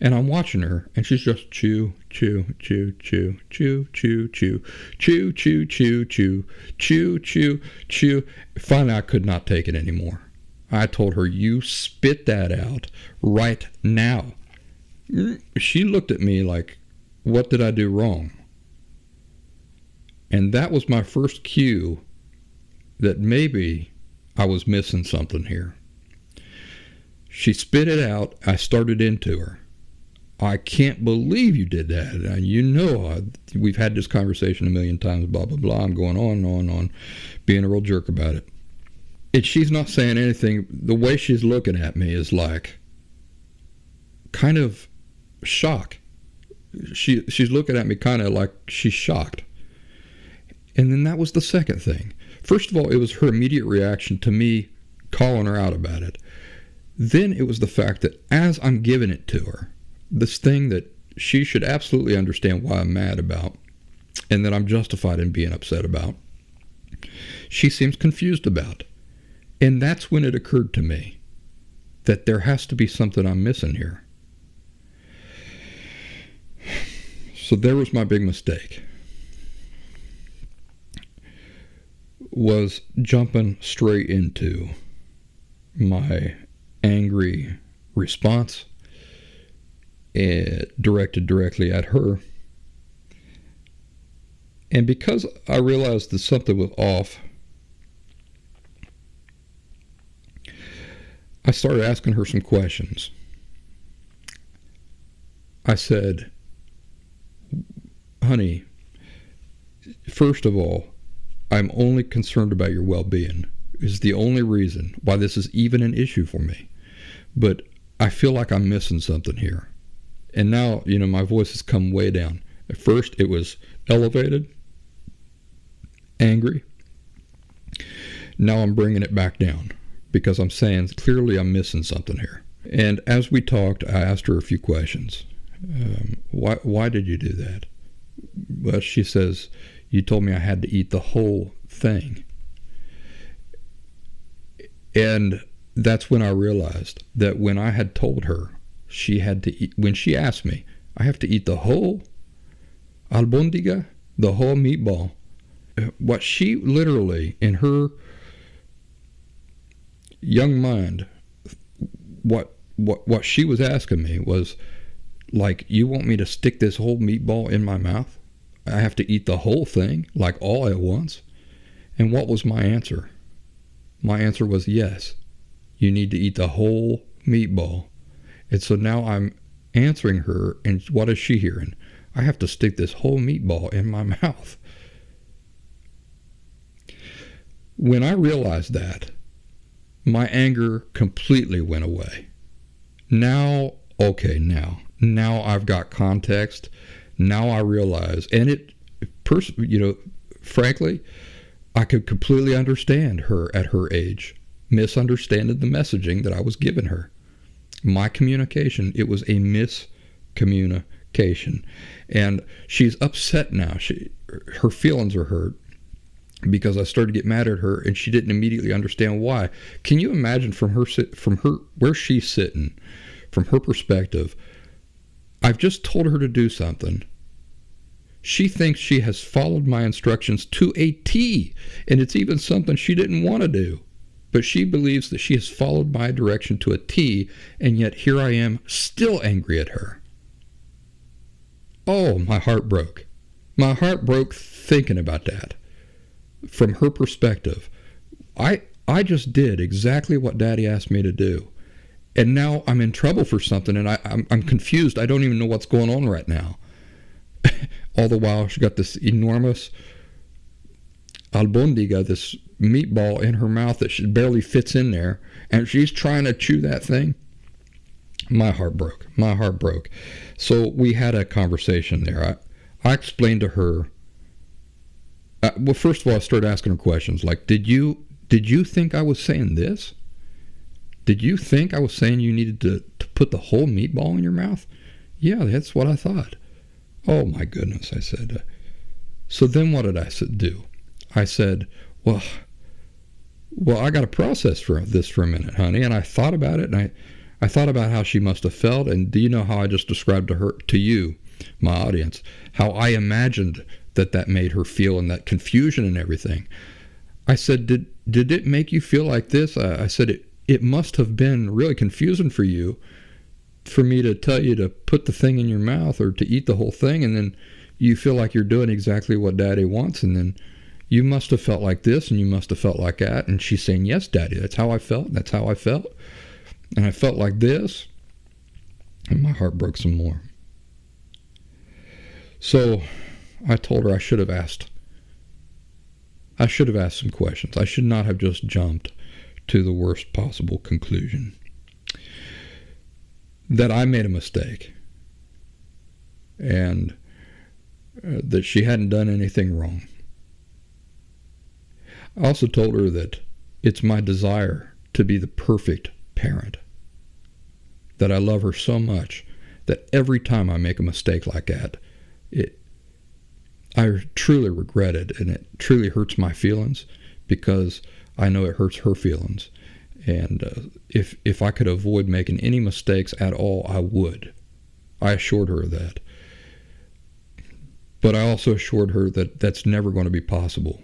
And I'm watching her, and she's just chew, chew, chew, chew, chew, chew, chew, chew, chew, chew, chew, chew, chew, chew. Finally, I could not take it anymore. I told her, you spit that out right now. She looked at me like, what did I do wrong? And that was my first cue that maybe I was missing something here. She spit it out. I started into her. I can't believe you did that. And you know, we've had this conversation a million times, blah, blah, blah. I'm going on and on and on, being a real jerk about it. And she's not saying anything. The way she's looking at me is like kind of shock. She's looking at me kind of like she's shocked. And then that was the second thing. First of all, it was her immediate reaction to me calling her out about it. Then it was the fact that as I'm giving it to her, this thing that she should absolutely understand why I'm mad about and that I'm justified in being upset about, she seems confused about. And that's when it occurred to me that there has to be something I'm missing here. So there was my big mistake. Was jumping straight into my angry response directed directly at her. And because I realized that something was off, I started asking her some questions. I said, honey, first of all, I'm only concerned about your well-being. Is the only reason why this is even an issue for me. But I feel like I'm missing something here. And now, my voice has come way down. At first, it was elevated, angry. Now I'm bringing it back down because I'm saying clearly I'm missing something here. And as we talked, I asked her a few questions. Why did you do that? Well, she says, you told me I had to eat the whole thing. And that's when I realized that when I had told her she had to eat, when she asked me, I have to eat the whole albondiga, the whole meatball. What she literally, in her young mind, what she was asking me was like, you want me to stick this whole meatball in my mouth? I have to eat the whole thing, like all at once? And what was my answer? My answer was yes. You need to eat the whole meatball. And so now I'm answering her, and what is she hearing? I have to stick this whole meatball in my mouth. When I realized that, my anger completely went away. Now I've got context. Now I realize, and frankly, I could completely understand her at her age, misunderstanding the messaging that I was giving her. My communication, it was a miscommunication. And she's upset now. Her feelings are hurt because I started to get mad at her, and she didn't immediately understand why. Can you imagine from her where she's sitting, from her perspective? I've just told her to do something. She thinks she has followed my instructions to a T, and it's even something she didn't want to do. But she believes that she has followed my direction to a T, and yet here I am still angry at her. Oh, my heart broke. My heart broke thinking about that. From her perspective, I just did exactly what Daddy asked me to do. And now I'm in trouble for something, and I'm confused. I don't even know what's going on right now. All the while, she got this enormous albondiga, this meatball in her mouth that she barely fits in there, and she's trying to chew that thing. My heart broke. So we had a conversation there. I explained to her. Well, first of all, I started asking her questions like, did you think I was saying this? Did you think I was saying you needed to put the whole meatball in your mouth? Yeah, that's what I thought. Oh, my goodness, I said. So then what did I do? I said, well, I got to process this for a minute, honey. And I thought about it, and I thought about how she must have felt, and do you know how I just described to you, my audience, how I imagined that made her feel, and that confusion and everything. I said, did it make you feel like this? I said, it must have been really confusing for you, for me to tell you to put the thing in your mouth or to eat the whole thing, and then you feel like you're doing exactly what Daddy wants, and then you must have felt like this, and you must have felt like that. And she's saying, yes, Daddy, that's how I felt. That's how I felt. And I felt like this. And my heart broke some more. So I told her I should have asked some questions. I should not have just jumped to the worst possible conclusion. That I made a mistake. And that she hadn't done anything wrong. I also told her that it's my desire to be the perfect parent. That I love her so much that every time I make a mistake like that, I truly regret it, and it truly hurts my feelings because I know it hurts her feelings. And if I could avoid making any mistakes at all, I would. I assured her of that. But I also assured her that that's never going to be possible,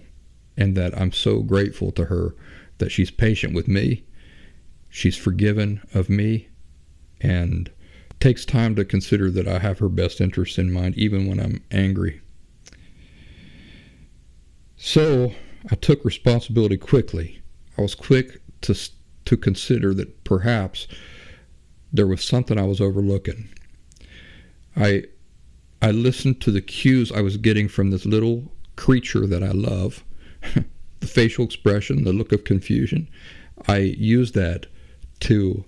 and that I'm so grateful to her that she's patient with me, she's forgiven of me, and takes time to consider that I have her best interests in mind, even when I'm angry. So I took responsibility quickly. I was quick to consider that perhaps there was something I was overlooking. I listened to the cues I was getting from this little creature that I love, the facial expression, the look of confusion. I used that to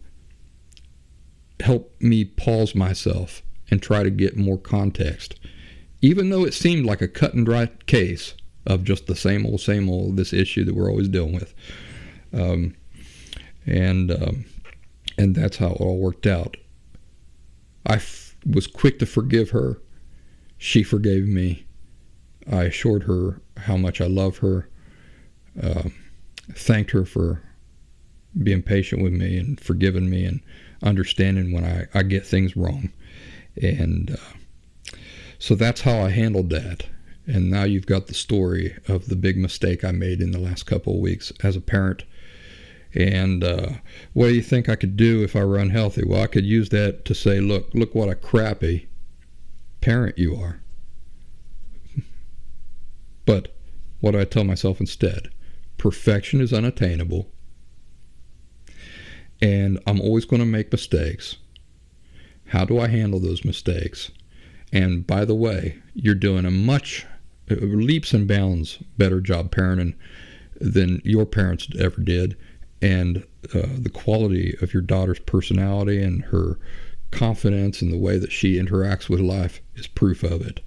help me pause myself and try to get more context. Even though it seemed like a cut and dry case of just the same old, this issue that we're always dealing with. And that's how it all worked out. I was quick to forgive her. She forgave me. I assured her how much I love her. Thanked her for being patient with me and forgiving me and understanding when I get things wrong. And so that's how I handled that. And now you've got the story of the big mistake I made in the last couple of weeks as a parent. And what do you think I could do if I were unhealthy? Well, I could use that to say, look what a crappy parent you are. But what do I tell myself instead? Perfection is unattainable. And I'm always going to make mistakes. How do I handle those mistakes? And by the way, you're doing a much leaps and bounds better job parenting than your parents ever did. And the quality of your daughter's personality and her confidence and the way that she interacts with life is proof of it.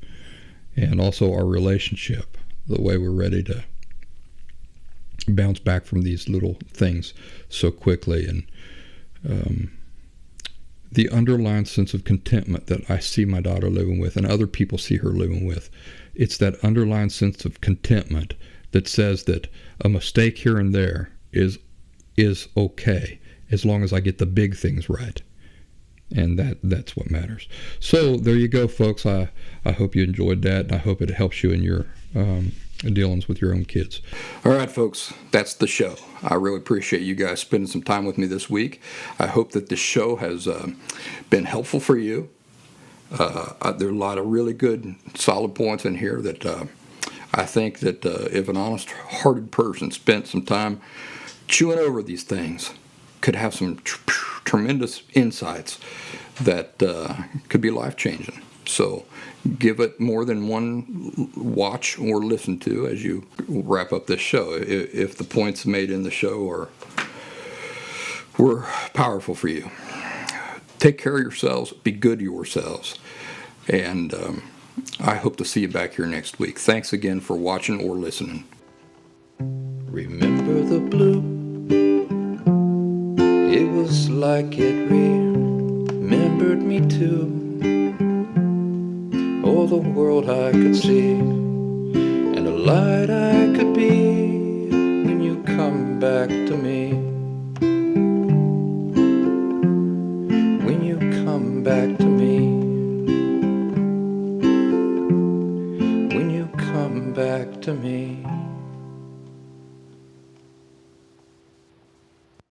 And also our relationship, the way we're ready to bounce back from these little things so quickly. And the underlying sense of contentment that I see my daughter living with and other people see her living with, it's that underlying sense of contentment that says that a mistake here and there is okay as long as I get the big things right. And that's what matters. So there you go, folks. I hope you enjoyed that, and I hope it helps you in your dealings with your own kids. All right, folks, that's the show. I really appreciate you guys spending some time with me this week. I hope that this show has been helpful for you. There are a lot of really good, solid points in here that I think that if an honest-hearted person spent some time chewing over these things, could have some tremendous insights that could be life-changing. So give it more than one watch or listen to as you wrap up this show, if the points made in the show were powerful for you. Take care of yourselves. Be good to yourselves. And I hope to see you back here next week. Thanks again for watching or listening. Remember the blue? It was like it remembered me too. Oh, the world I could see, and a light I could be when you come back to me. back to me, when you come back to me.